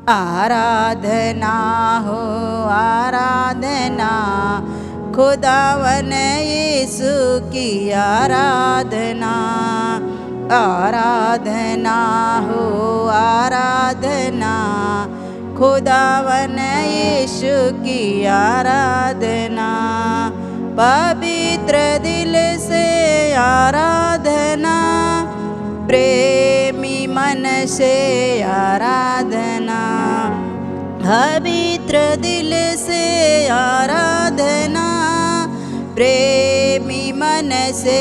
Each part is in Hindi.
आराधना हो आराधना, खुदावन यीशु की आराधना। आराधना हो आराधना, खुदावन यीशु की आराधना। पवित्र दिल से आराधना, प्रेमी मन से आराधना। पवित्र दिल से आराधना, प्रेमी मन से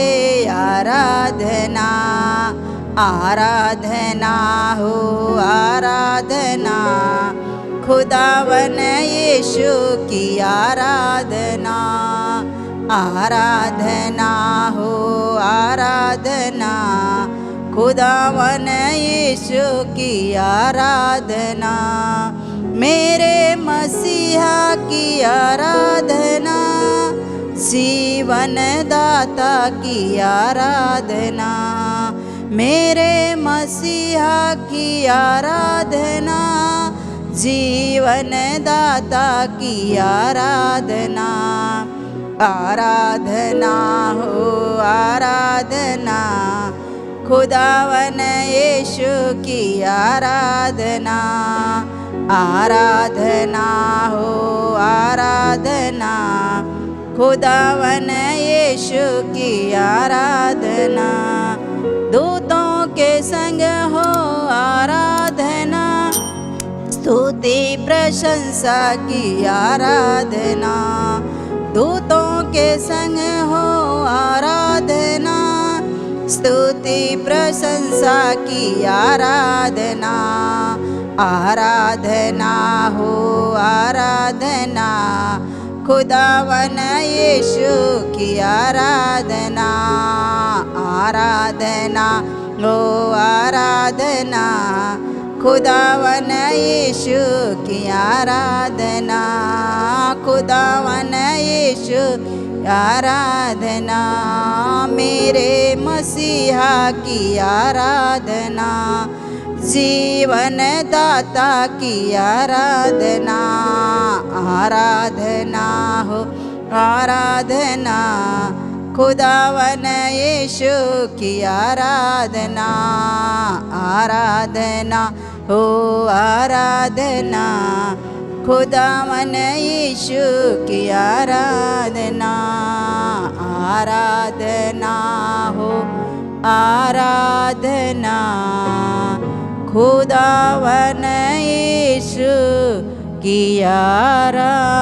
आराधना। आराधना हो आराधना, खुदावन यीशु की आराधना। आराधना हो आराधना, खुदावन यीशु की आराधना। मेरे मसीहा की आराधना, जीवन दाता की आराधना। मेरे मसीहा की आराधना, जीवन दाता की आराधना। आराधना हो आराधना, खुदावन यीशु की आराधना। आराधना हो आराधना, खुदावन यीशु की आराधना। दूतों के संग हो आराधना, स्तुति प्रशंसा की आराधना। दूतों के संग हो आराधना, स्तुति प्रशंसा की आराधना। आराधना हो आराधना, खुदावन यीशु की आराधना। आराधना हो आराधना, खुदावन यीशु की आराधना। खुदावन यीशु आराधना। मेरे मसीहा की आराधना, जीवन दाता की आराधना। आराधना हो आराधना, खुदावन यीशु की आराधना। आराधना हो आराधना, खुदावन यीशु की आराधना। आराधना हो आराधना, खुदावन यीशु की आराधना।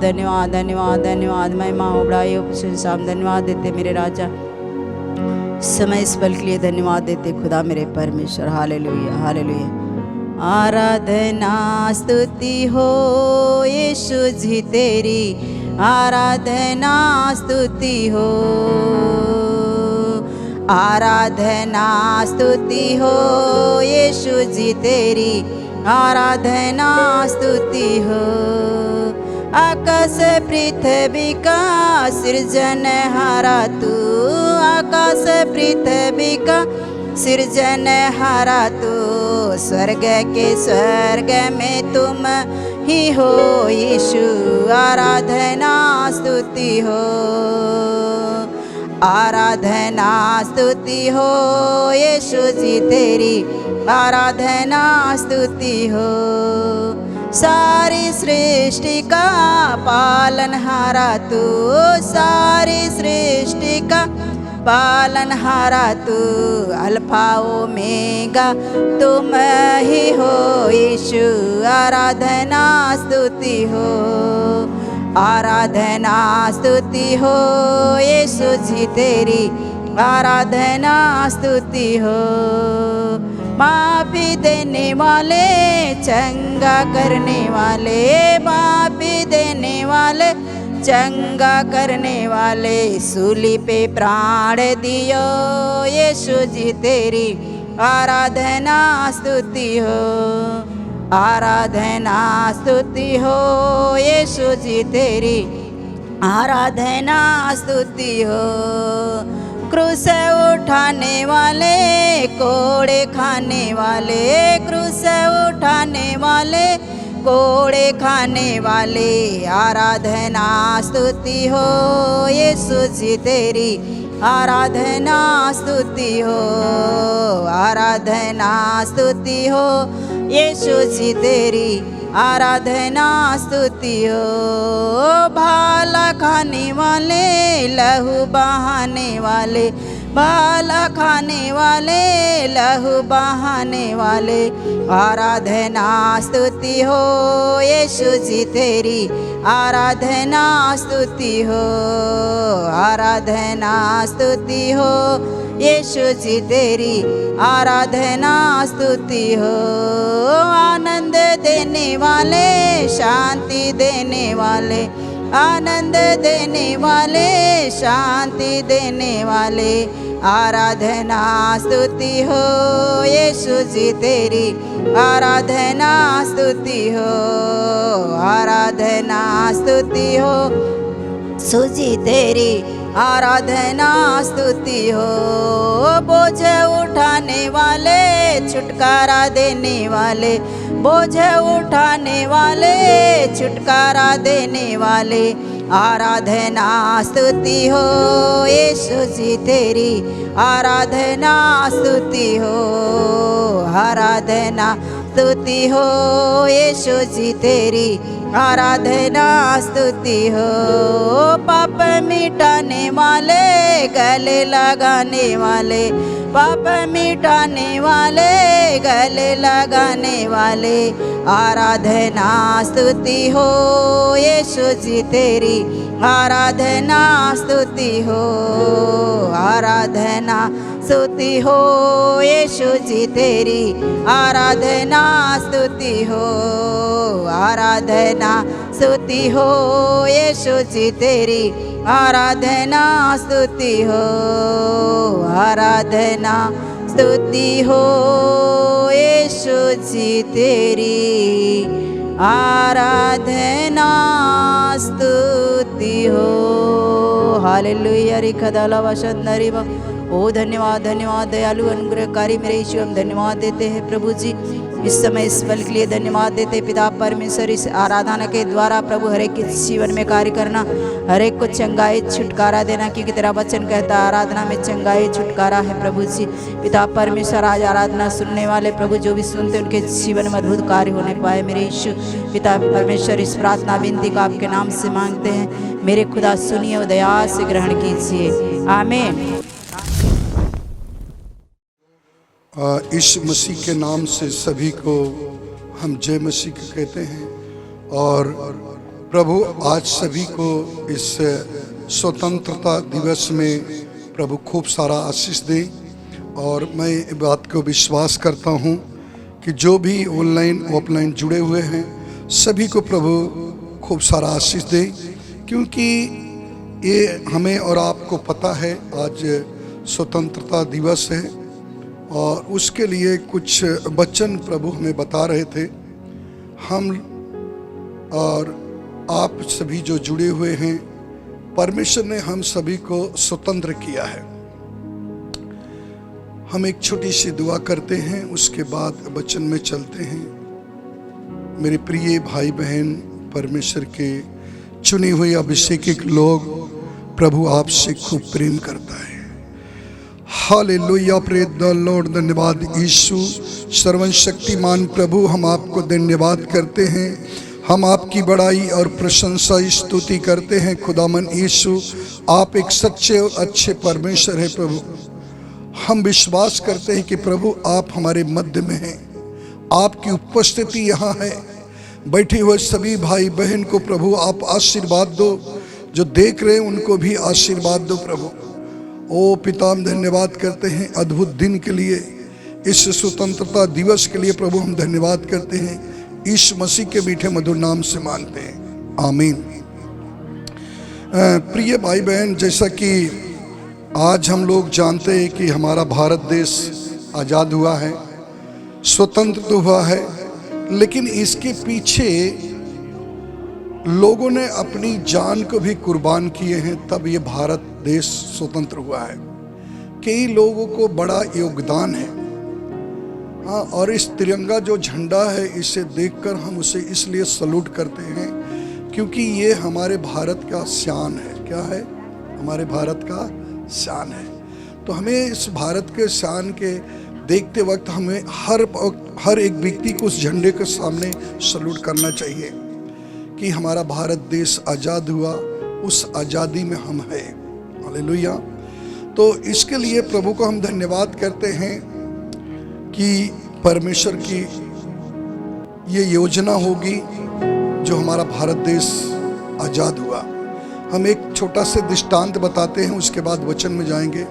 धन्यवाद धन्यवाद धन्यवाद, महिमा हो बड़ाई हो प्रशंसा। धन्यवाद देते मेरे राजा, समय इस पल के लिए धन्यवाद देते खुदा मेरे परमेश्वर। Hallelujah hallelujah. आराधना स्तुति हो यीशु जी तेरी, आराधना स्तुति हो। आराधना स्तुति हो यीशु जी तेरी, आराधना स्तुति हो। आकाश पृथ्वी का सृजनहारा तू, आकाश पृथ्वी का सृजनहारा तू। स्वर्ग के स्वर्ग में तुम ही हो यीशु, आराधना स्तुति हो। आराधना स्तुति हो यीशु जी तेरी, आराधना स्तुति हो। सारी सृष्टि का पालनहारा तू, सारी सृष्टि का पालनहारा तू। अल्फा ओमेगा तुम ही हो यीशु, आराधना स्तुति हो। आराधना स्तुति हो यीशु जी तेरी, आराधना स्तुति हो। माफी देने वाले, चंगा करने वाले, माफी देने वाले, चंगा करने वाले। सूली पे प्राण दियो यीशु जी तेरी, आराधना स्तुति हो। आराधना स्तुति हो यीशु जी तेरी, आराधना स्तुति हो। क्रूस उठाने वाले, कोड़े खाने वाले, क्रूस उठाने वाले, कोड़े खाने वाले, आराधना स्तुति हो यीशु जी तेरी, आराधना स्तुति हो, आराधना स्तुति हो यीशु जी तेरी, आराधना स्तुति हो। भाला खाने वाले, लहू बहाने वाले, भाला खाने वाले, लहू बहाने वाले, आराधना स्तुति हो यीशु जी तेरी, आराधना स्तुति हो, आराधना स्तुति हो यीशु जी तेरी, आराधना स्तुति हो। आनंद देने वाले, शांति देने वाले, आनंद देने वाले, शांति देने वाले, आराधना स्तुति हो यीशु जी तेरी, आराधना स्तुति हो, आराधना स्तुति हो सुजी तेरी, आराधना स्तुति हो। बोझ उठाने वाले, छुटकारा देने वाले, बोझ उठाने वाले, छुटकारा देने वाले, आराधना स्तुति हो यीशु जी तेरी, आराधना स्तुति हो, आराधना स्तुति हो यीशु जी तेरी, आराधना स्तुति हो। पाप मिटाने वाले, गले लगाने वाले, पाप मिटाने वाले, गले लगाने वाले, आराधना स्तुति हो यीशु जी तेरी, आराधना स्तुति हो, आराधना स्तुति हो यीशु जी तेरी, आराधना स्तुति हो, आराधना स्तुति हो यीशु जी तेरी, आराधना स्तुति हो, आराधना स्तुति हो यीशु जी तेरी, आराधना स्तुति हो। हालेलुया रिखदाला वशंदरी व ओ धन्यवाद धन्यवाद दयालु अनुग्रहकारी मेरे यीशु, हम धन्यवाद देते हैं प्रभु जी इस समय इस पल के लिए धन्यवाद देते हैं पिता परमेश्वर। इस आराधना के द्वारा प्रभु हर एक के जीवन में कार्य करना, हर एक को चंगाई छुटकारा देना, क्योंकि तेरा वचन कहता है आराधना में चंगाई छुटकारा है प्रभु जी। पिता परमेश्वर आज आराधना सुनने वाले प्रभु जो भी सुनते उनके जीवन में अद्भुत कार्य होने पाए मेरे यीशु। पिता परमेश्वर इस प्रार्थना विनती का आपके नाम से मांगते हैं, मेरे खुदा सुनिए और दया से ग्रहण कीजिए, आमीन। यीशु मसीह के नाम से सभी को हम जय मसीह के कहते हैं। और प्रभु आज सभी को इस स्वतंत्रता दिवस में प्रभु खूब सारा आशीष दे। और मैं इस बात को विश्वास करता हूँ कि जो भी ऑनलाइन ऑफलाइन जुड़े हुए हैं सभी को प्रभु खूब सारा आशीष दे, क्योंकि ये हमें और आपको पता है आज स्वतंत्रता दिवस है और उसके लिए कुछ वचन प्रभु हमें बता रहे थे। हम और आप सभी जो जुड़े हुए हैं, परमेश्वर ने हम सभी को स्वतंत्र किया है। हम एक छोटी सी दुआ करते हैं, उसके बाद वचन में चलते हैं। मेरे प्रिय भाई बहन, परमेश्वर के चुने हुए अभिषेकित लोग, प्रभु आपसे खूब प्रेम करता है। Hallelujah, praise the Lord. धन्यवाद यीशु। सर्वशक्तिमान प्रभु, हम आपको धन्यवाद करते हैं, हम आपकी बड़ाई और प्रशंसा स्तुति करते हैं। खुदामन यीशु, आप एक सच्चे और अच्छे परमेश्वर हैं प्रभु। हम विश्वास करते हैं कि प्रभु आप हमारे मध्य में हैं, आपकी उपस्थिति यहाँ है। बैठे हुए सभी भाई बहन को प्रभु आप आशीर्वाद दो, जो देख रहे हैं उनको भी आशीर्वाद दो प्रभु। ओ पिता, हम धन्यवाद करते हैं अद्भुत दिन के लिए, इस स्वतंत्रता दिवस के लिए प्रभु हम धन्यवाद करते हैं। यीशु मसीह के मीठे मधुर नाम से मांगते हैं, आमीन। प्रिय भाई बहन, जैसा कि आज हम लोग जानते हैं कि हमारा भारत देश आज़ाद हुआ है, स्वतंत्र तो हुआ है, लेकिन इसके पीछे लोगों ने अपनी जान को भी कुर्बान किए हैं, तब ये भारत देश स्वतंत्र हुआ है। कई लोगों को बड़ा योगदान है। हाँ, और इस तिरंगा जो झंडा है, इसे देखकर हम उसे इसलिए सलूट करते हैं क्योंकि ये हमारे भारत का शान है। क्या है? हमारे भारत का शान है। तो हमें इस भारत के शान के देखते वक्त हमें हर एक व्यक्ति को उस झंडे के सामने सलूट करना चाहिए कि हमारा भारत देश आज़ाद हुआ, उस आज़ादी में हम हैं। हालेलुया। तो इसके लिए प्रभु को हम धन्यवाद करते हैं कि परमेश्वर की ये योजना होगी जो हमारा भारत देश आज़ाद हुआ। हम एक छोटा सा दृष्टांत बताते हैं, उसके बाद वचन में जाएंगे।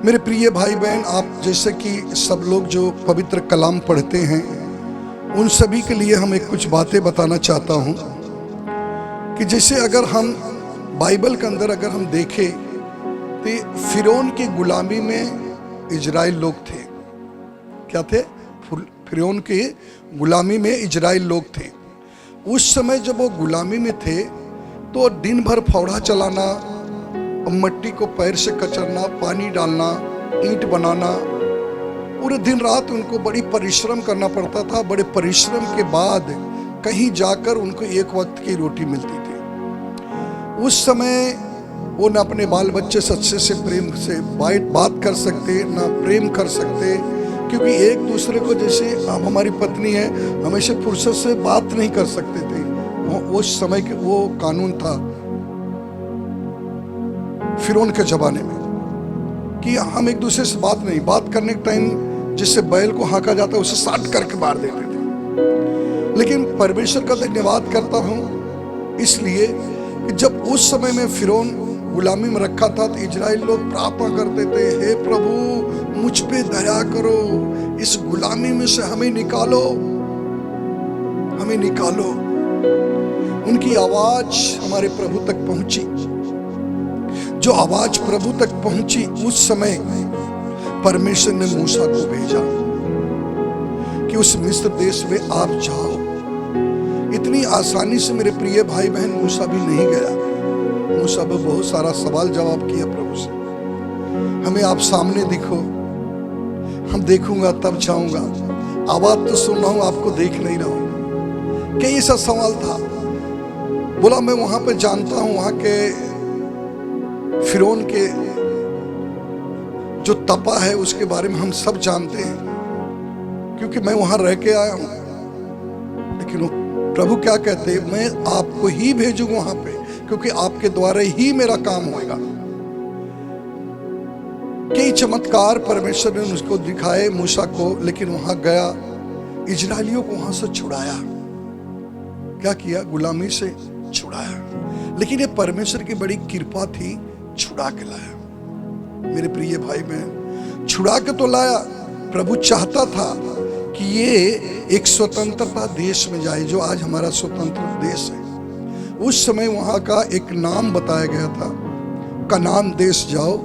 मेरे प्रिय भाई बहन, आप जैसे कि सब लोग जो पवित्र कलाम पढ़ते हैं, उन सभी के लिए हम एक कुछ बातें बताना चाहता हूँ कि जैसे अगर हम बाइबल के अंदर अगर हम देखें तो फिरौन की गुलामी में इजराइल लोग थे। क्या थे? फिरौन की गुलामी में इजराइल लोग थे। उस समय जब वो गुलामी में थे तो दिन भर फावड़ा चलाना, मट्टी को पैर से कचरना, पानी डालना, ईंट बनाना, पूरे दिन रात उनको बड़ी परिश्रम करना पड़ता था। बड़े परिश्रम के बाद कहीं जाकर उनको एक वक्त की रोटी मिलती थी। उस समय वो न अपने बाल बच्चे सच्चे से प्रेम से बात कर सकते, ना प्रेम कर सकते, क्योंकि एक दूसरे को, जैसे अब हमारी पत्नी है, हमेशा फुर्सत से बात नहीं कर सकते थे। उस समय के वो कानून था फिरौन के जमाने में कि हम एक दूसरे से बात करने के टाइम जिससे बैल को हाँका जाता है उसे साट करके मार देते थे। लेकिन परमेश्वर का धन्यवाद करता हूँ इसलिए कि जब उस समय में फिरौन गुलामी में रखा था तो इजराइल लोग प्रार्थना करते थे, हे प्रभु मुझ पे दया करो, इस गुलामी में से हमें निकालो, हमें निकालो। उनकी आवाज हमारे प्रभु तक पहुंची। जो आवाज प्रभु तक पहुंची, उस समय परमेश्वर ने मूसा को भेजा कि उस मिस्र देश में आप जाओ। इतनी आसानी से मेरे प्रिय भाई बहन मूसा भी नहीं गया। मूसा भी बहुत सारा सवाल जवाब किया प्रभु से, हमें आप सामने दिखो, हम देखूंगा तब जाऊंगा, आवाज तो सुन रहा हूं, आपको देख नहीं रहा हूं। कई ऐसा सवाल था। बोला मैं वहां पे जानता हूं, वहां के फिरौन के जो तपा है उसके बारे में हम सब जानते हैं क्योंकि मैं वहां रह के आया हूं। लेकिन वो प्रभु क्या कहते हैं, मैं आपको ही भेजूंगा वहां पे, क्योंकि आपके द्वारा ही मेरा काम होगा। कई चमत्कार परमेश्वर ने उसको दिखाए मूसा को, लेकिन वहां गया, इजरायलियों को वहां से छुड़ाया। क्या किया? गुलामी से छुड़ाया। लेकिन ये परमेश्वर की बड़ी कृपा थी, छुड़ा के लाया। मेरे प्रिय भाई बहन, छुड़ा के तो लाया। प्रभु चाहता था कि ये एक स्वतंत्रता देश में जाए, जो आज हमारा स्वतंत्र देश है। उस समय वहां का एक नाम बताया गया था, कनान देश जाओ,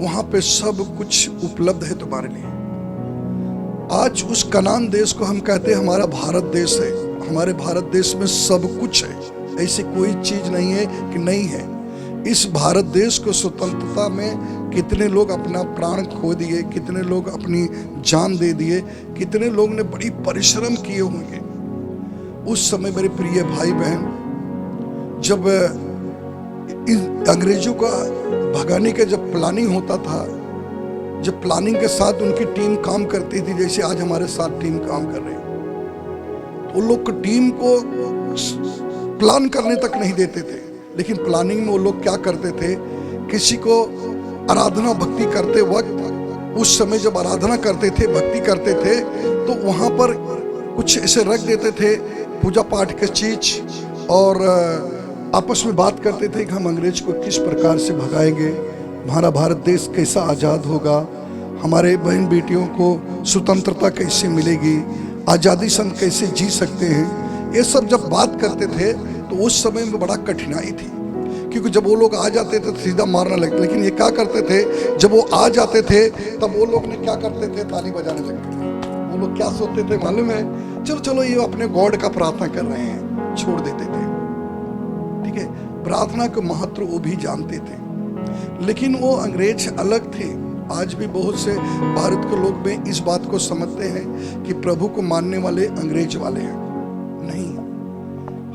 वहां पे सब कुछ उपलब्ध है तुम्हारे लिए। आज उस कनान देश को हम कहते हैं हमारा भारत देश है। हमारे भारत देश में सब कुछ है, ऐसी कोई चीज नहीं है कि नहीं है। इस भारत देश को स्वतंत्रता में कितने लोग अपना प्राण खो दिए, कितने लोग अपनी जान दे दिए, कितने लोग ने बड़ी परिश्रम किए होंगे। उस समय मेरे प्रिय भाई बहन, जब इन अंग्रेजों का भगाने का जब प्लानिंग होता था, जब प्लानिंग के साथ उनकी टीम काम करती थी, जैसे आज हमारे साथ टीम काम कर रही है, तो लोग टीम को प्लान करने तक नहीं देते थे। लेकिन प्लानिंग में वो लोग क्या करते थे, किसी को आराधना भक्ति करते वक्त, उस समय जब आराधना करते थे, भक्ति करते थे, तो वहाँ पर कुछ ऐसे रख देते थे पूजा पाठ के चीज, और आपस में बात करते थे कि हम अंग्रेज को किस प्रकार से भगाएंगे, हमारा भारत देश कैसा आज़ाद होगा, हमारे बहन बेटियों को स्वतंत्रता कैसे मिलेगी, आज़ादी संग कैसे जी सकते हैं। ये सब जब बात करते थे तो उस समय में बड़ा कठिनाई थी, क्योंकि जब वो लोग आ जाते थे तो सीधा मारने लगते। लेकिन ये क्या करते थे, जब वो आ जाते थे तब वो लोग ने क्या करते थे, ताली बजाने लगते थे। वो लोग क्या सोचते थे मालूम है, चलो चलो ये अपने गॉड का प्रार्थना कर रहे हैं, छोड़ देते थे। ठीक है, प्रार्थना का महत्व वो भी जानते थे। लेकिन वो अंग्रेज अलग थे, आज भी बहुत से भारत के लोग में इस बात को समझते हैं कि प्रभु को मानने वाले अंग्रेज वाले हैं। नहीं,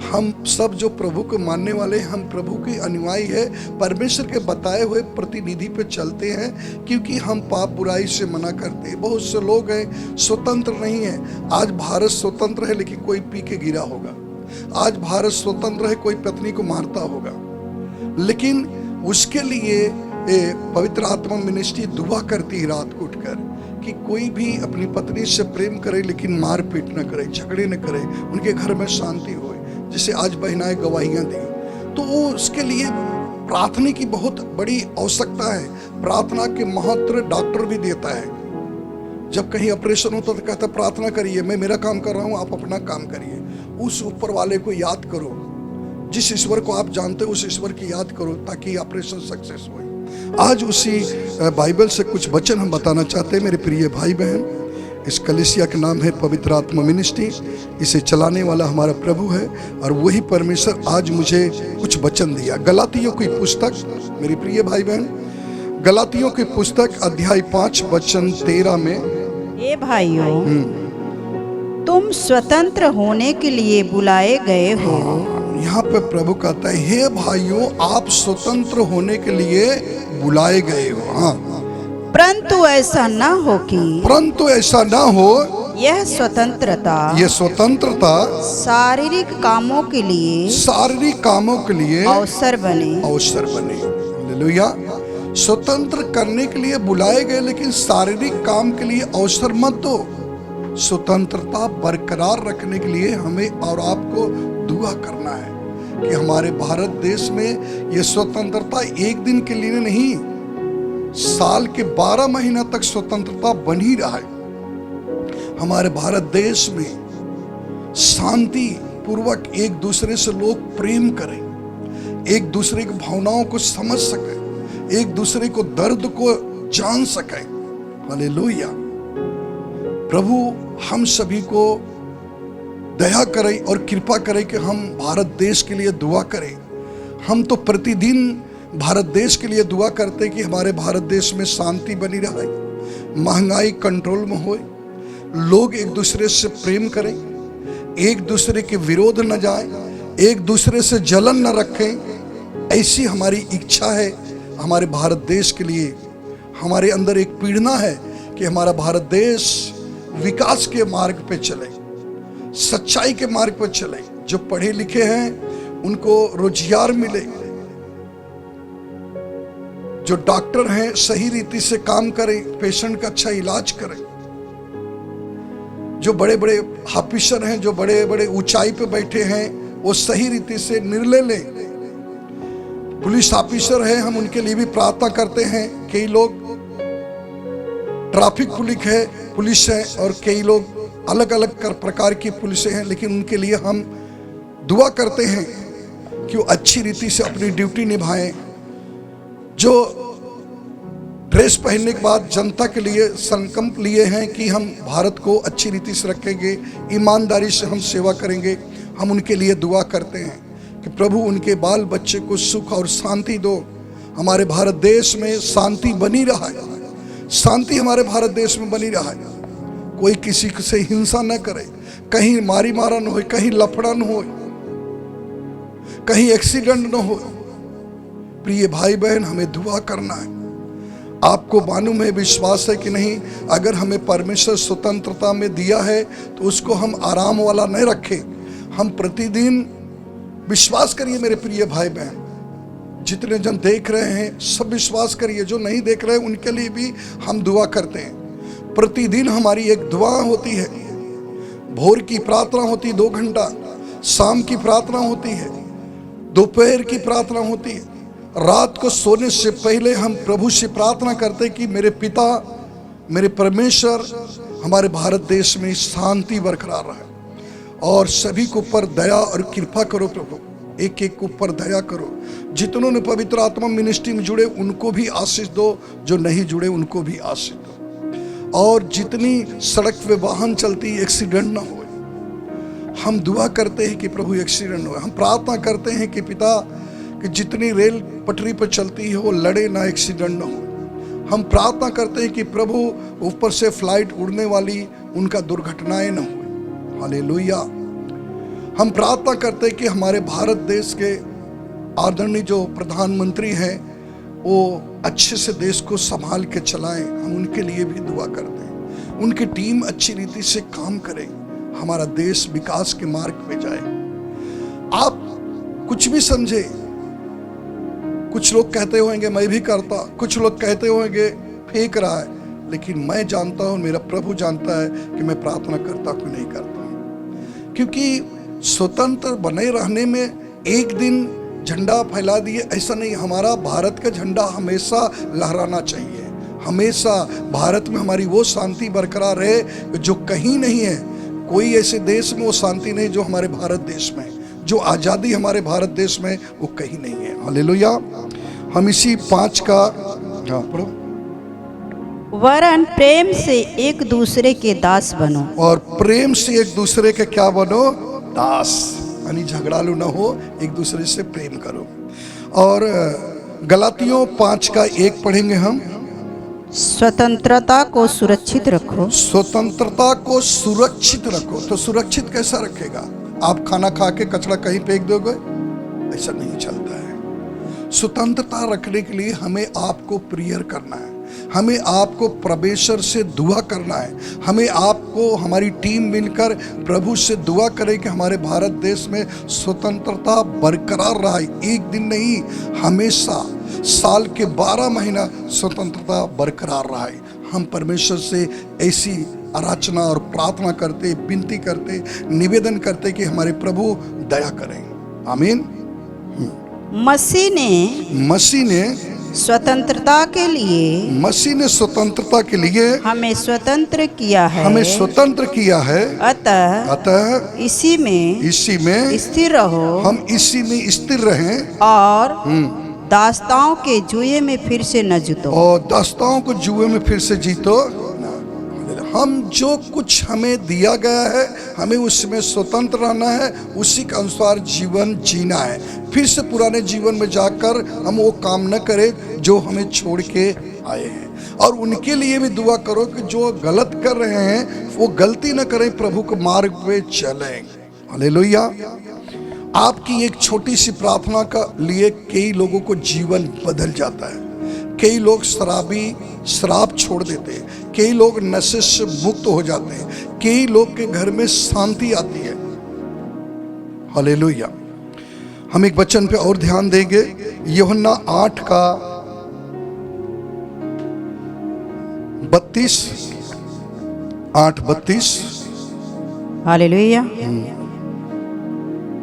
हम सब जो प्रभु को मानने वाले, हम प्रभु के अनुयायी है, परमेश्वर के बताए हुए प्रतिनिधि पे चलते हैं, क्योंकि हम पाप बुराई से मना करते हैं। बहुत से लोग हैं स्वतंत्र नहीं है। आज भारत स्वतंत्र है लेकिन कोई पी के गिरा होगा। आज भारत स्वतंत्र है, कोई पत्नी को मारता होगा, लेकिन उसके लिए पवित्र आत्मा मिनिस्ट्री दुआ करती है रात को उठकर कि कोई भी अपनी पत्नी से प्रेम करे लेकिन मारपीट न करे, झगड़े न करे, उनके घर में शांति हो। जैसे आज बहनाएं गवाहियां दी, तो वो उसके लिए प्रार्थना की बहुत बड़ी आवश्यकता है। प्रार्थना के महत्व डॉक्टर भी देता है। जब कहीं ऑपरेशन होता तो कहता प्रार्थना करिए, मैं मेरा काम कर रहा हूं, आप अपना काम करिए। उस ऊपर वाले को याद करो, जिस ईश्वर को आप जानते हो उस ईश्वर की याद करो ताकि ऑपरेशन सक्सेस हो। आज उसी बाइबल से कुछ वचन हम बताना चाहते हैं मेरे प्रिय भाई बहन। इस कलीसिया का नाम है पवित्र आत्मा मिनिस्ट्री। इसे चलाने वाला हमारा प्रभु है और वही परमेश्वर आज मुझे कुछ वचन दिया। गलातियों की पुस्तक, मेरे प्रिय भाई बहन, गलातियों की पुस्तक अध्याय 5 वचन 13 में, हे भाइयों, तुम स्वतंत्र होने के लिए बुलाए गए हो। यहाँ पे प्रभु कहता है, हे भाइयों, आप स्वतंत्र होने के लिए बुलाए गए हो। हाँ, परंतु ऐसा न हो कि, परंतु ऐसा ना हो, यह स्वतंत्रता शारीरिक कामों के लिए, शारीरिक कामों के लिए अवसर बने। हालेलुया। स्वतंत्र करने के लिए बुलाए गए, लेकिन शारीरिक काम के लिए अवसर मत दो। स्वतंत्रता बरकरार रखने के लिए हमें और आपको दुआ करना है कि हमारे भारत देश में ये स्वतंत्रता एक दिन के लिए नहीं, साल के 12 महीना तक स्वतंत्रता बनी रहा है। हमारे भारत देश में शांति पूर्वक एक दूसरे से लोग प्रेम करें, एक दूसरे की भावनाओं को समझ सकें, एक दूसरे को दर्द को जान सकें। हालेलुया। प्रभु हम सभी को दया करे और कृपा करे कि हम भारत देश के लिए दुआ करें। हम तो प्रतिदिन भारत देश के लिए दुआ करते कि हमारे भारत देश में शांति बनी रहे, महंगाई कंट्रोल में हो, लोग एक दूसरे से प्रेम करें, एक दूसरे के विरोध न जाए, एक दूसरे से जलन न रखें। ऐसी हमारी इच्छा है हमारे भारत देश के लिए। हमारे अंदर एक पीड़ना है कि हमारा भारत देश विकास के मार्ग पे चले, सच्चाई के मार्ग पर चले। जो पढ़े लिखे हैं उनको रोजगार मिले, जो डॉक्टर हैं सही रीति से काम करें, पेशेंट का अच्छा इलाज करें। जो बड़े बड़े ऑफिसर हैं, जो बड़े बड़े ऊंचाई पे बैठे हैं, वो सही रीति से निर्णय लें। पुलिस ऑफिसर हैं, हम उनके लिए भी प्रार्थना करते हैं। कई लोग ट्रैफिक पुलिस है और कई लोग अलग अलग प्रकार की पुलिस हैं, लेकिन उनके लिए हम दुआ करते हैं कि वो अच्छी रीति से अपनी ड्यूटी निभाएं। जो ड्रेस पहनने के बाद जनता के लिए संकल्प लिए हैं कि हम भारत को अच्छी रीति से रखेंगे, ईमानदारी से हम सेवा करेंगे, हम उनके लिए दुआ करते हैं कि प्रभु उनके बाल बच्चे को सुख और शांति दो। हमारे भारत देश में शांति बनी रहा है, शांति हमारे भारत देश में बनी रहा है। कोई किसी से हिंसा न करे, कहीं मारी मारा न हो, कहीं लफड़ा न हो, कहीं एक्सीडेंट न हो। प्रिय भाई बहन, हमें दुआ करना है। आपको मालूम है, विश्वास है कि नहीं, अगर हमें परमेश्वर स्वतंत्रता में दिया है तो उसको हम आराम वाला नहीं रखें। हम प्रतिदिन विश्वास करिए मेरे प्रिय भाई बहन, जितने जन देख रहे हैं सब विश्वास करिए, जो नहीं देख रहे हैं उनके लिए भी हम दुआ करते हैं। प्रतिदिन हमारी एक दुआ होती है। भोर की प्रार्थना होती है 2 घंटा, शाम की प्रार्थना होती है, दोपहर की प्रार्थना होती है। रात को सोने से पहले हम प्रभु से प्रार्थना करते कि मेरे पिता, मेरे परमेश्वर, हमारे भारत देश में शांति बरकरार रहे और सभी के ऊपर दया और कृपा करो प्रभु, एक एक के ऊपर दया करो। जितनों ने पवित्र आत्मा मिनिस्ट्री में जुड़े उनको भी आशीष दो, जो नहीं जुड़े उनको भी आशीष दो। और जितनी सड़क पे वाहन चलती एक्सीडेंट ना हो, हम दुआ करते हैं कि प्रभु एक्सीडेंट हो। हम प्रार्थना करते हैं कि पिता, कि जितनी रेल पटरी पर चलती है वो लड़े ना, एक्सीडेंट ना हो। हम प्रार्थना करते हैं कि प्रभु ऊपर से फ्लाइट उड़ने वाली उनका दुर्घटनाएं न हो। हालेलुया। हम प्रार्थना करते हैं कि हमारे भारत देश के आदरणीय जो प्रधानमंत्री हैं वो अच्छे से देश को संभाल के चलाएं। हम उनके लिए भी दुआ करते हैं, उनकी टीम अच्छी रीति से काम करे, हमारा देश विकास के मार्ग पे जाए। आप कुछ भी समझे, कुछ लोग कहते होंगे मैं भी करता, कुछ लोग कहते होंगे फेंक रहा है, लेकिन मैं जानता हूं, मेरा प्रभु जानता है कि मैं प्रार्थना करता कि नहीं करता। क्योंकि स्वतंत्र बने रहने में एक दिन झंडा फैला दिए ऐसा नहीं, हमारा भारत का झंडा हमेशा लहराना चाहिए। हमेशा भारत में हमारी वो शांति बरकरार रहे जो कहीं नहीं है। कोई ऐसे देश में वो शांति नहीं जो हमारे भारत देश में, जो आज़ादी हमारे भारत देश में वो कहीं नहीं है। हालेलुया। हम इसी 5 का पढ़ो। वरन प्रेम से एक दूसरे के दास बनो। और प्रेम से एक दूसरे के क्या बनो? दास, यानी झगड़ालू ना हो, एक दूसरे से प्रेम करो। और गलातियों 5 का 1 पढ़ेंगे हम। स्वतंत्रता को सुरक्षित रखो। स्वतंत्रता को सुरक्षित रखो। तो सुरक्षित कैसा रखेगा? आप खाना खा के कचरा कहीं फेंक दोगे? ऐसा नहीं चलता है। स्वतंत्रता रखने के लिए हमें आपको प्रेयर करना है, हमें आपको परमेश्वर से दुआ करना है, हमें आपको हमारी टीम मिलकर प्रभु से दुआ करें कि हमारे भारत देश में स्वतंत्रता बरकरार रहे। एक दिन नहीं, हमेशा साल के 12 महीना स्वतंत्रता बरकरार रहे। हम परमेश्वर से ऐसी आराधना और प्रार्थना करते, विनती करते, निवेदन करते कि हमारे प्रभु दया करें। आमीन। मसीह ने स्वतंत्रता के लिए हमें स्वतंत्र किया है। अतः इसी में स्थिर रहो। हम इसी में स्थिर रहें और दास्ताओं के जुए में फिर से न जीतो। और दास्ताओं को जुए में फिर से जीतो। हम जो कुछ हमें दिया गया है, हमें उसमें स्वतंत्र रहना है, उसी के अनुसार जीवन जीना है। फिर से पुराने जीवन में जाकर हम वो काम न करें जो हमें छोड़ के आए हैं। और उनके लिए भी दुआ करो कि जो गलत कर रहे हैं वो गलती न करें, प्रभु के मार्ग पे चलें। हालेलुया। आपकी एक छोटी सी प्रार्थना का लिए कई लोगों को जीवन बदल जाता है। कई लोग शराब छोड़ देते हैं, कई लोग नशे से मुक्त हो जाते हैं, कई लोग के घर में शांति आती है। हालेलुया। हम एक वचन पे और ध्यान देंगे, यूहन्ना 8 का 32। 8:32। हालेलुया।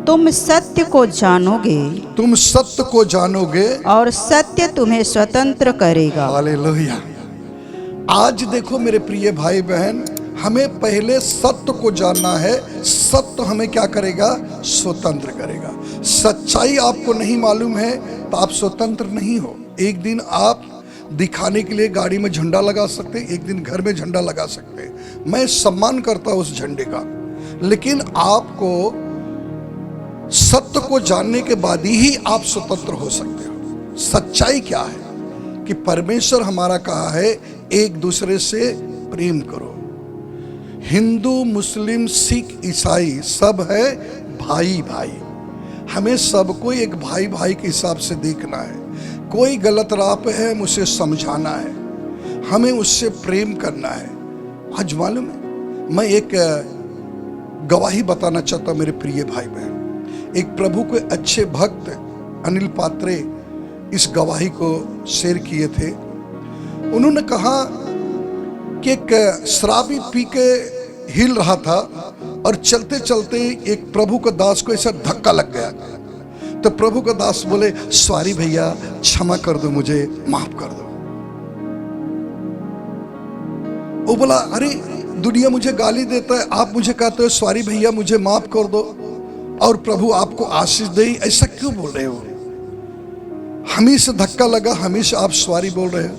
तुम सत्य को जानोगे और सत्य तुम्हें स्वतंत्र करेगा। हालेलुया। आज देखो मेरे प्रिय भाई बहन, हमें पहले सत्य को जानना है। सत्य हमें क्या करेगा? स्वतंत्र करेगा। सच्चाई आपको नहीं मालूम है तो आप स्वतंत्र नहीं हो। एक दिन आप दिखाने के लिए गाड़ी में झंडा लगा सकते, एक दिन घर में झंडा लगा सकते। मैं सम्मान करता हूं उस झंडे का, लेकिन आपको सत्य को जानने के बाद ही आप स्वतंत्र हो सकते हो। सच्चाई क्या है कि परमेश्वर हमारा कहा है एक दूसरे से प्रेम करो। हिंदू, मुस्लिम, सिख, ईसाई सब है भाई भाई। हमें सबको एक भाई भाई के हिसाब से देखना है। कोई गलत राह पे है, मुझे समझाना है, हमें उससे प्रेम करना है। आज मालूम है, मैं एक गवाही बताना चाहता हूं मेरे प्रिय भाई बहन। एक प्रभु के अच्छे भक्त अनिल पात्रे इस गवाही को शेयर किए थे। उन्होंने कहा कि एक शराबी पी के हिल रहा था और चलते चलते एक प्रभु का दास को ऐसा धक्का लग गया। तो प्रभु का दास बोले, सॉरी भैया, क्षमा कर दो, मुझे माफ कर दो। वो बोला, अरे दुनिया मुझे गाली देता है, आप मुझे कहते हो सॉरी भैया मुझे माफ कर दो और प्रभु आपको आशीष दे, ऐसा क्यों बोल रहे हो? हमें से धक्का लगा, हमें से आप सॉरी बोल रहे हो।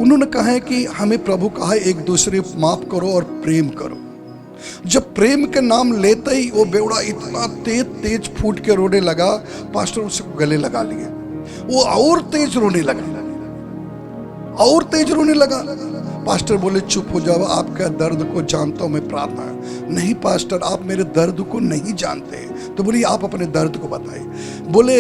उन्होंने कहा है कि हमें प्रभु कहा है एक दूसरे को माफ करो और प्रेम करो। जब प्रेम के नाम लेते ही वो बेवड़ा इतना तेज तेज फूट के रोने लगा, पास्टर उसको गले लगा लिए, वो और तेज रोने लगा। और तेज रोने लगा। पास्टर बोले चुप हो जाओ, आपका दर्द को जानता हूं मैं, प्रार्थना। नहीं पास्टर, आप मेरे दर्द को नहीं जानते। तो बोली आप अपने दर्द को बताइए। बोले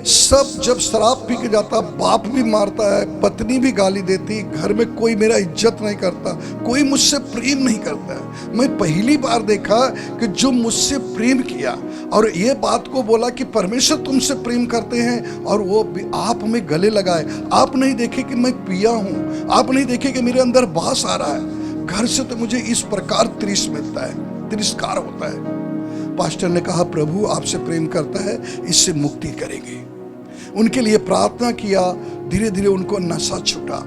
सब जब शराब पी के जाता, बाप भी मारता है, पत्नी भी गाली देती, घर में कोई मेरा इज्जत नहीं करता, कोई मुझसे प्रेम नहीं करता है। मैं पहली बार देखा कि जो मुझसे प्रेम किया और ये बात को बोला कि परमेश्वर तुमसे प्रेम करते हैं, और वो आप हमें गले लगाए। आप नहीं देखे कि मैं पिया हूं, आप नहीं देखे कि मेरे अंदर बास आ रहा है। घर से तो मुझे इस प्रकार त्रिस मिलता है, तिरस्कार होता है। पास्टर ने कहा प्रभु आपसे प्रेम करता है, इससे मुक्ति करेंगे। उनके लिए प्रार्थना किया। धीरे धीरे उनको नशा छूटा,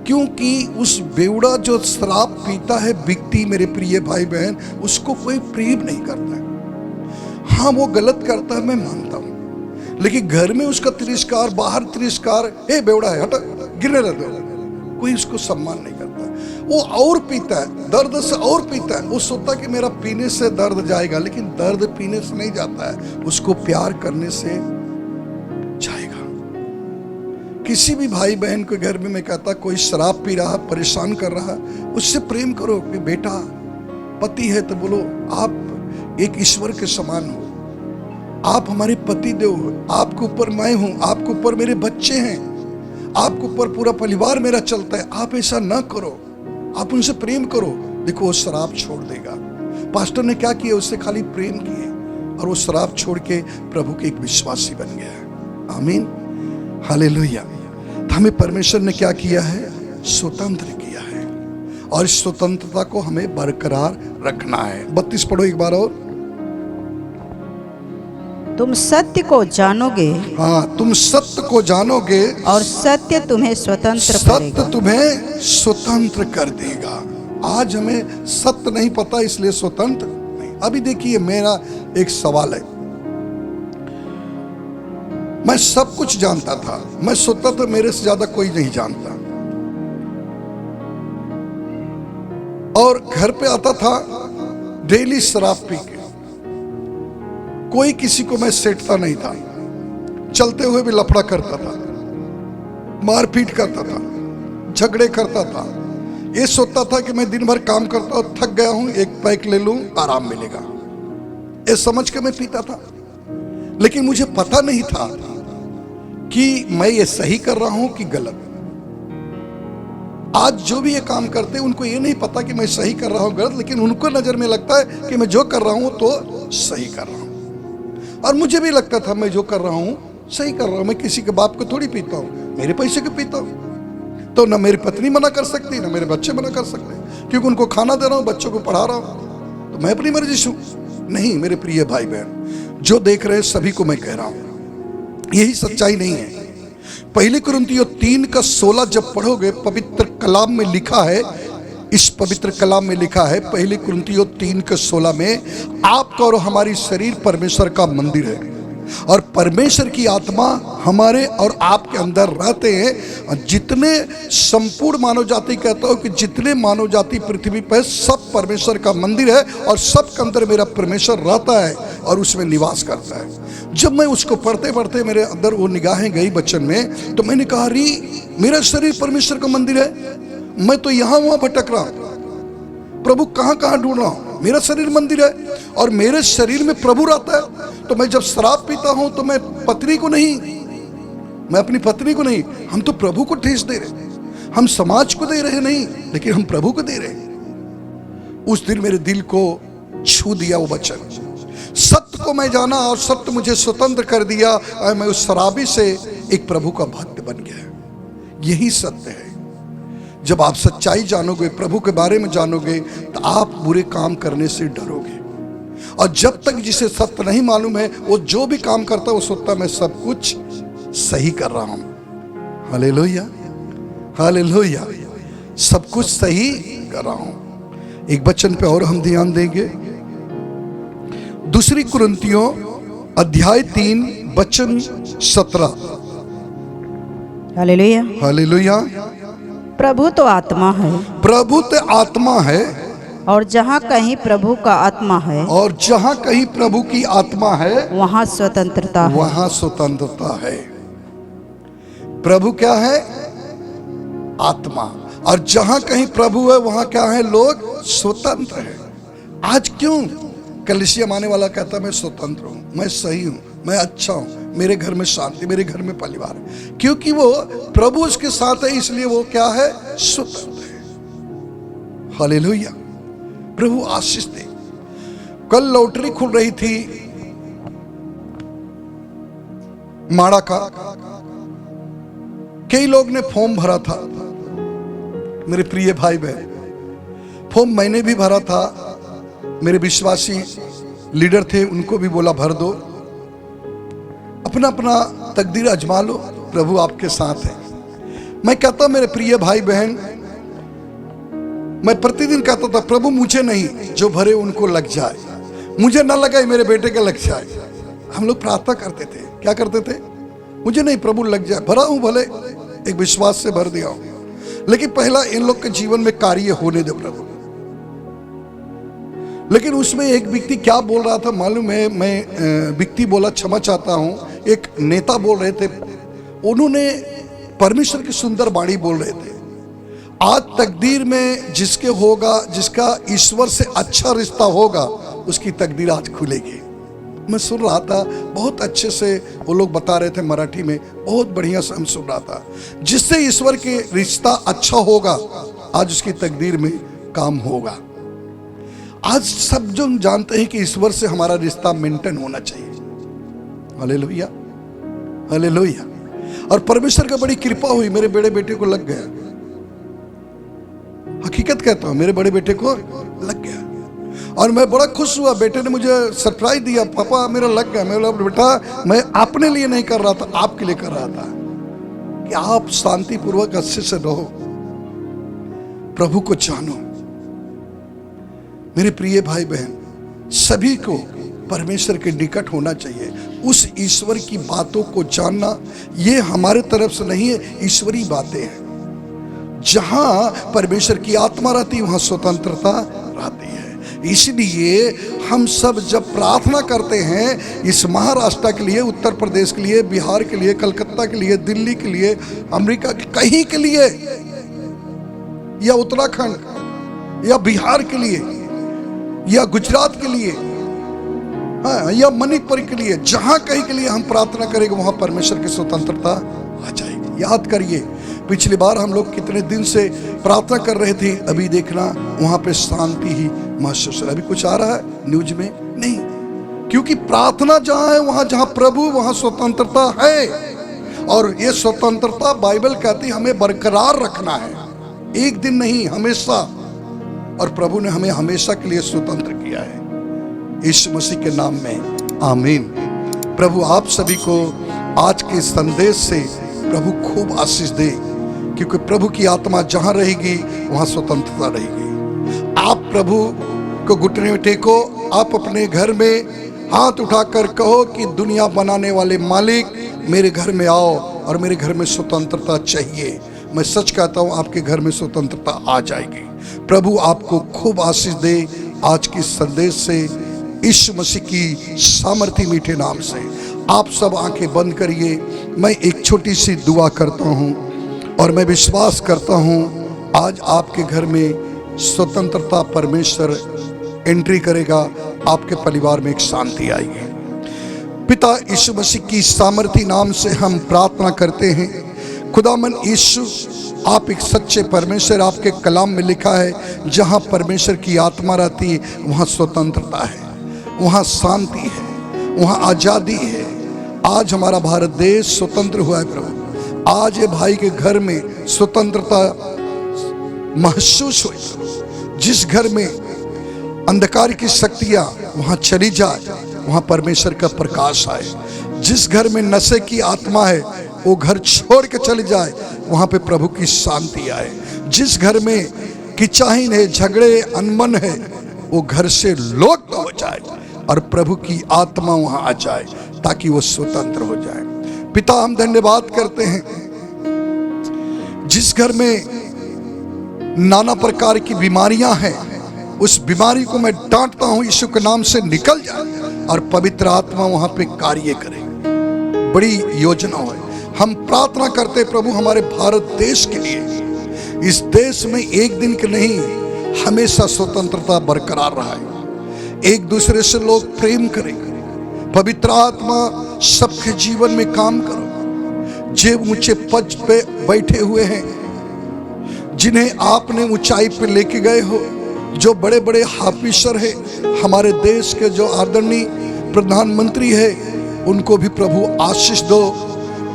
क्योंकि उस बेवड़ा जो शराब पीता है व्यक्ति, मेरे प्रिय भाई बहन, उसको कोई प्रेम नहीं करता है। हाँ वो गलत करता है, मैं मानता हूं, लेकिन घर में उसका तिरस्कार, बाहर तिरस्कार, ए बेवड़ा है हटा, गिरने रह दो, कोई उसको सम्मान नहीं करता। वो और पीता है, दर्द से और पीता है। वो सोचता कि मेरा पीने से दर्द जाएगा, लेकिन दर्द पीने से नहीं जाता है, उसको प्यार करने से जाएगा। किसी भी भाई बहन के घर में मैं कहता, कोई शराब पी रहा, परेशान कर रहा, उससे प्रेम करो कि बेटा पति है तो बोलो आप एक ईश्वर के समान हो, आप हमारे पति देव हो, आपके ऊपर मैं हूं, आपके ऊपर मेरे बच्चे हैं, आपके ऊपर पूरा परिवार मेरा चलता है, आप ऐसा ना करो, आप उनसे प्रेम करो। देखो वो शराब छोड़ देगा। पास्टर ने क्या किया, उससे खाली प्रेम किए और वो शराब छोड़ के प्रभु के एक विश्वासी बन गया। आमीन, हालेलुया। तो हमें परमेश्वर ने क्या किया है, स्वतंत्र किया है, और इस स्वतंत्रता को हमें बरकरार रखना है। 32 पढ़ो एक बार और। तुम सत्य को जानोगे, हाँ तुम सत्य को जानोगे, और सत्य तुम्हें स्वतंत्र सत्य करेगा। तुम्हें स्वतंत्र कर देगा। आज हमें सत्य नहीं पता, इसलिए स्वतंत्र नहीं। अभी देखिए मेरा एक सवाल है, मैं सब कुछ जानता था, मैं सोचता था मेरे से ज्यादा कोई नहीं जानता, और घर पे आता था डेली शराब पी के, कोई किसी को मैं सेटता नहीं था, चलते हुए भी लफड़ा करता था, मारपीट करता था, झगड़े करता था। ये सोचता था कि मैं दिन भर काम करता हूं, थक गया हूं, एक पैक ले लूं, आराम मिलेगा, ये समझ के मैं पीता था। लेकिन मुझे पता नहीं था कि मैं ये सही कर रहा हूं कि गलत। आज जो भी ये काम करते हैं उनको ये नहीं पता कि मैं सही कर रहा हूं गलत, लेकिन उनको नजर में लगता है कि मैं जो कर रहा हूं तो सही कर रहा हूं। और मुझे भी लगता था मैं जो कर रहा हूं सही कर रहा हूं। मैं किसी के बाप को थोड़ी पीता हूं, मेरे पैसे के पीता हूं, तो ना मेरी पत्नी मना कर सकती, ना मेरे बच्चे मना कर सकते, क्योंकि उनको खाना दे रहा हूं, बच्चों को पढ़ा रहा हूं, तो मैं अपनी मर्जी से नहीं। मेरे प्रिय भाई बहन जो देख रहे हैं सभी को मैं कह रहा हूं, यही सच्चाई नहीं है। पहले कुरिन्थियों 3:16 जब पढ़ोगे, पवित्र कलाम में लिखा है, इस पवित्र कलाम में लिखा है, पहले कुरिन्थियों 3:16 में, आपका और हमारी शरीर परमेश्वर का मंदिर है, और परमेश्वर की आत्मा हमारे और आपके अंदर रहते हैं। और जितने संपूर्ण मानव जाति, कहता हूं कि जितने मानव जाति पृथ्वी पर, सब परमेश्वर का मंदिर है, और सब के अंदर मेरा परमेश्वर रहता है और उसमें निवास करता है। जब मैं उसको पढ़ते पढ़ते मेरे अंदर वो निगाहें गई वचन में, तो मैंने कहा री मेरा शरीर परमेश्वर का मंदिर है, मैं तो यहां वहां भटक रहा हूं, प्रभु कहां कहां ढूंढ रहा हूं। मेरा शरीर मंदिर है और मेरे शरीर में प्रभु रहता है। तो मैं जब शराब पीता हूं तो मैं पत्नी को नहीं, मैं अपनी पत्नी को नहीं, हम तो प्रभु को ठेस दे रहे, हम समाज को दे रहे नहीं, लेकिन हम प्रभु को दे रहे। उस दिन मेरे दिल को छू दिया वो वचन। सत्य को मैं जाना और सत्य मुझे स्वतंत्र कर दिया, और मैं उस शराबी से एक प्रभु का भक्त बन गया। यही सत्य है। जब आप सच्चाई जानोगे, प्रभु के बारे में जानोगे, तो आप बुरे काम करने से डरोगे। और जब तक जिसे सत्य नहीं मालूम है, वो जो भी काम करता है वो सोचता है मैं सब कुछ सही कर रहा हूं। हालेलुया, हालेलुया, सब कुछ सही कर रहा हूं। एक वचन पे और हम ध्यान देंगे, दूसरी कुरिन्थियों अध्याय 3 वचन 17। Hallelujah, hallelujah. प्रभु तो आत्मा है, प्रभु तो आत्मा है, और जहाँ कहीं प्रभु का आत्मा है, और जहां कहीं प्रभु की आत्मा है, वहाँ स्वतंत्रता है। वहां स्वतंत्रता है। प्रभु क्या है? आत्मा। और जहां कहीं प्रभु है वहां क्या है, लोग स्वतंत्र हैं। आज क्यों कलीसिया आने वाला कहता मैं स्वतंत्र हूं, मैं सही हूं, मैं अच्छा हूं, मेरे घर में शांति, मेरे घर में परिवार है? क्योंकि वो प्रभु उसके साथ है, इसलिए वो क्या है, स्वतंत्र है। हालेलुया, प्रभु आशीष दे। कल लॉटरी खुल रही थी माड़ा का, कई लोग ने फॉर्म भरा था। मेरे प्रिय भाई बहन, फॉर्म मैंने भी भरा था, मेरे विश्वासी लीडर थे, उनको भी बोला भर दो, अपना अपना तकदीर आजमा लो, प्रभु आपके साथ है। मैं कहता मेरे प्रिय भाई बहन, मैं प्रतिदिन कहता था प्रभु मुझे नहीं, जो भरे उनको लग जाए, मुझे ना लगा मेरे बेटे का लग जाए। हम लोग प्रार्थना करते थे, क्या करते थे, मुझे नहीं प्रभु लग जाए, भरा हूं भले, एक विश्वास से भर दिया हूं, लेकिन पहला इन लोग के जीवन में कार्य होने दे प्रभु। लेकिन उसमें एक व्यक्ति क्या बोल रहा था मालूम है, मैं व्यक्ति बोला क्षमा चाहता हूं, एक नेता बोल रहे थे, उन्होंने परमेश्वर की सुंदर वाणी बोल रहे थे, आज तकदीर में जिसके होगा, जिसका ईश्वर से अच्छा रिश्ता होगा, उसकी तकदीर आज खुलेगी। मैं सुन रहा था, बहुत अच्छे से वो लोग बता रहे थे मराठी में, बहुत बढ़िया से हम सुन रहा था। जिससे ईश्वर के रिश्ता अच्छा होगा, आज उसकी तकदीर में काम होगा। आज सब जो जानते हैं कि ईश्वर से हमारा रिश्ता मेंटेन होना चाहिए। Hallelujah, hallelujah. और परमेश्वर का बड़ी कृपा हुई, मेरे बड़े बेटे को लग गया, हकीकत कहता हूं, मेरे बड़े बेटे को लग गया और मैं बड़ा खुश हुआ। बेटे ने मुझे सरप्राइज दिया, पापा मेरा लग गया। मैं बोला बेटा मैं अपने लिए नहीं कर रहा था, आपके लिए कर रहा था कि आप शांतिपूर्वक अच्छे से रहो, प्रभु को जानो। मेरे प्रिय भाई बहन, सभी को परमेश्वर के निकट होना चाहिए, उस ईश्वर की बातों को जानना। ये हमारे तरफ से नहीं है, ईश्वरी बातें हैं। जहां परमेश्वर की आत्मा रहती है वहां स्वतंत्रता रहती है। इसलिए हम सब जब प्रार्थना करते हैं इस महाराष्ट्र के लिए, उत्तर प्रदेश के लिए, बिहार के लिए, कलकत्ता के लिए, दिल्ली के लिए, अमेरिका के कहीं के लिए, या उत्तराखंड या बिहार के लिए या गुजरात के लिए, हाँ, या मणिपुर के लिए, जहां कहीं के लिए हम प्रार्थना करेंगे वहां परमेश्वर की स्वतंत्रता आ जाएगी। याद करिए पिछली बार हम लोग कितने दिन से प्रार्थना कर रहे थे, अभी देखना वहां पे शांति ही महसूस है। अभी कुछ आ रहा है न्यूज में नहीं, क्योंकि प्रार्थना जहां है, वहां जहां प्रभु, वहां स्वतंत्रता है। और ये स्वतंत्रता बाइबल कहती हमें बरकरार रखना है, एक दिन नहीं, हमेशा। और प्रभु ने हमें हमेशा के लिए स्वतंत्र किया है, यीशु मसीह के नाम में आमीन। प्रभु आप सभी को आज के संदेश से प्रभु खूब आशीष दे, क्योंकि प्रभु की आत्मा जहां रहेगी वहां स्वतंत्रता रहेगी। आप प्रभु को घुटने में टेको, आप अपने घर में हाथ उठाकर कहो कि दुनिया बनाने वाले मालिक मेरे घर में आओ और मेरे घर में स्वतंत्रता चाहिए। मैं सच कहता हूं आपके घर में स्वतंत्रता आ जाएगी। प्रभु आपको खूब आशीष दे आज की संदेश से, यीशु मसीह की सामर्थी मीठे नाम से। आप सब आंखें बंद करिए, मैं एक छोटी सी दुआ करता हूं और मैं विश्वास करता हूं आज आपके घर में स्वतंत्रता परमेश्वर एंट्री करेगा, आपके परिवार में एक शांति आएगी। पिता यीशु मसीह की सामर्थी नाम से हम प्रार्थना करते हैं। खुदावन यीशु, आप एक सच्चे परमेश्वर, आपके कलाम में लिखा है जहां परमेश्वर की आत्मा रहती है वहां स्वतंत्रता है, वहां शांति है, वहां आजादी है। आज हमारा भारत देश स्वतंत्र हुआ है प्रभु। आज ये भाई के घर में स्वतंत्रता महसूस हुई। जिस घर में अंधकार की शक्तियां वहां चली जाए, वहां परमेश्वर का प्रकाश आए। जिस घर में नशे की आत्मा है वो घर छोड़ के चली जाए, वहां पे प्रभु की शांति आए। जिस घर में किचाहिन है, झगड़े, अनमन है, वो घर से लोक हो जाए और प्रभु की आत्मा वहां आ जाए ताकि वो स्वतंत्र हो जाए। पिता हम धन्यवाद करते हैं, जिस घर में नाना प्रकार की बीमारियां हैं उस बीमारी को मैं डांटता हूं, यीशु के नाम से निकल जाए और पवित्र आत्मा वहां पे कार्य करे। बड़ी योजना है। हम प्रार्थना करते प्रभु हमारे भारत देश के लिए, इस देश में एक दिन के नहीं, हमेशा स्वतंत्रता बरकरार रहा है। एक दूसरे से लोग प्रेम करें, पवित्र आत्मा सबके जीवन में काम करो। जो ऊंचे पद पे बैठे हुए हैं, जिन्हें आपने ऊंचाई पे लेके गए हो, जो बड़े बड़े ऑफिसर है, हमारे देश के जो आदरणीय प्रधानमंत्री है, उनको भी प्रभु आशीष दो।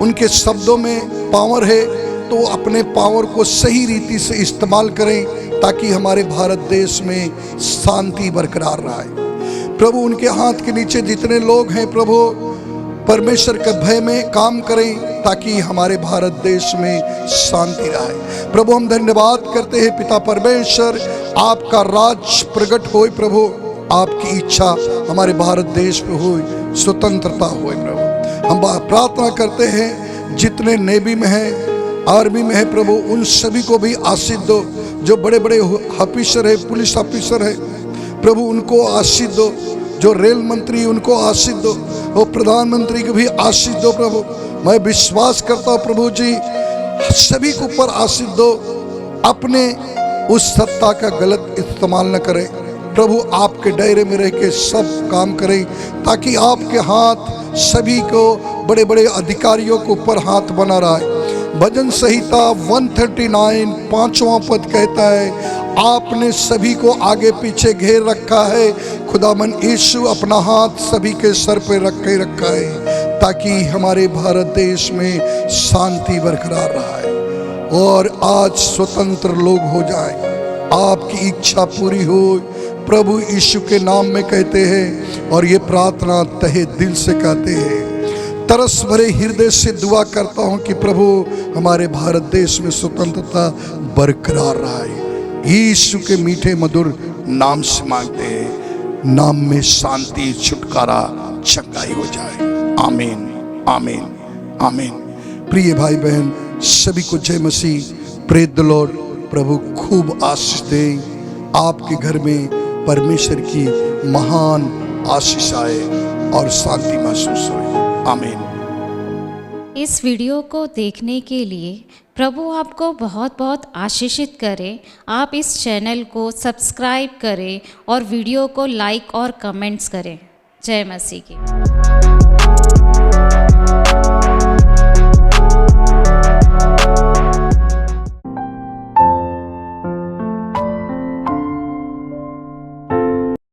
उनके शब्दों में पावर है, तो अपने पावर को सही रीति से इस्तेमाल करें, ताकि हमारे भारत देश में शांति बरकरार रहे। प्रभु उनके हाथ के नीचे जितने लोग हैं, प्रभु परमेश्वर के भय में काम करें, ताकि हमारे भारत देश में शांति रहे। प्रभु हम धन्यवाद करते हैं पिता परमेश्वर, आपका राज प्रकट होए प्रभु, आपकी इच्छा हमारे भारत देश में होए, स्वतंत्रता होए प्रभु। हम प्रार्थना करते हैं जितने नेवी में हैं, आर्मी में है प्रभु, उन सभी को भी आशीष दो। जो बड़े बड़े ऑफिसर है, पुलिस ऑफिसर है प्रभु, उनको आशीष दो। जो रेल मंत्री, उनको आशीष दो। और प्रधानमंत्री को भी आशीष दो प्रभु। मैं विश्वास करता हूँ प्रभु जी, सभी के ऊपर आशीष दो। अपने उस सत्ता का गलत इस्तेमाल न करें प्रभु, आपके दायरे में रह के सब काम करें, ताकि आपके हाथ सभी को, बड़े बड़े अधिकारियों के ऊपर हाथ बना रहा है। भजन संहिता 139 5वां पद कहता है, आपने सभी को आगे पीछे घेर रखा है। खुदावन यीशु अपना हाथ सभी के सर पे रखे रखा है, ताकि हमारे भारत देश में शांति बरकरार रहा है और आज स्वतंत्र लोग हो जाए। आपकी इच्छा पूरी हो प्रभु यीशु के नाम में कहते हैं, और ये प्रार्थना तहे दिल से कहते हैं। तरस भरे हृदय से दुआ करता हूं कि प्रभु हमारे भारत देश में स्वतंत्रता बरकरार रहे। यीशु के मीठे मधुर नाम से मांगते हैं, नाम में शांति, छुटकारा, चंगाई हो जाए। आमीन, आमीन, आमीन। प्रिय भाई बहन सभी को जय मसीह, प्रेज द लॉर्ड। प्रभु खूब आशीष दे, आपके घर में परमेश्वर की महान आशीष आए और शांति महसूस हो। आमीन। इस वीडियो को देखने के लिए प्रभु आपको बहुत बहुत आशीषित करे। आप इस चैनल को सब्सक्राइब करें और वीडियो को लाइक और कमेंट्स करें। जय मसीह की।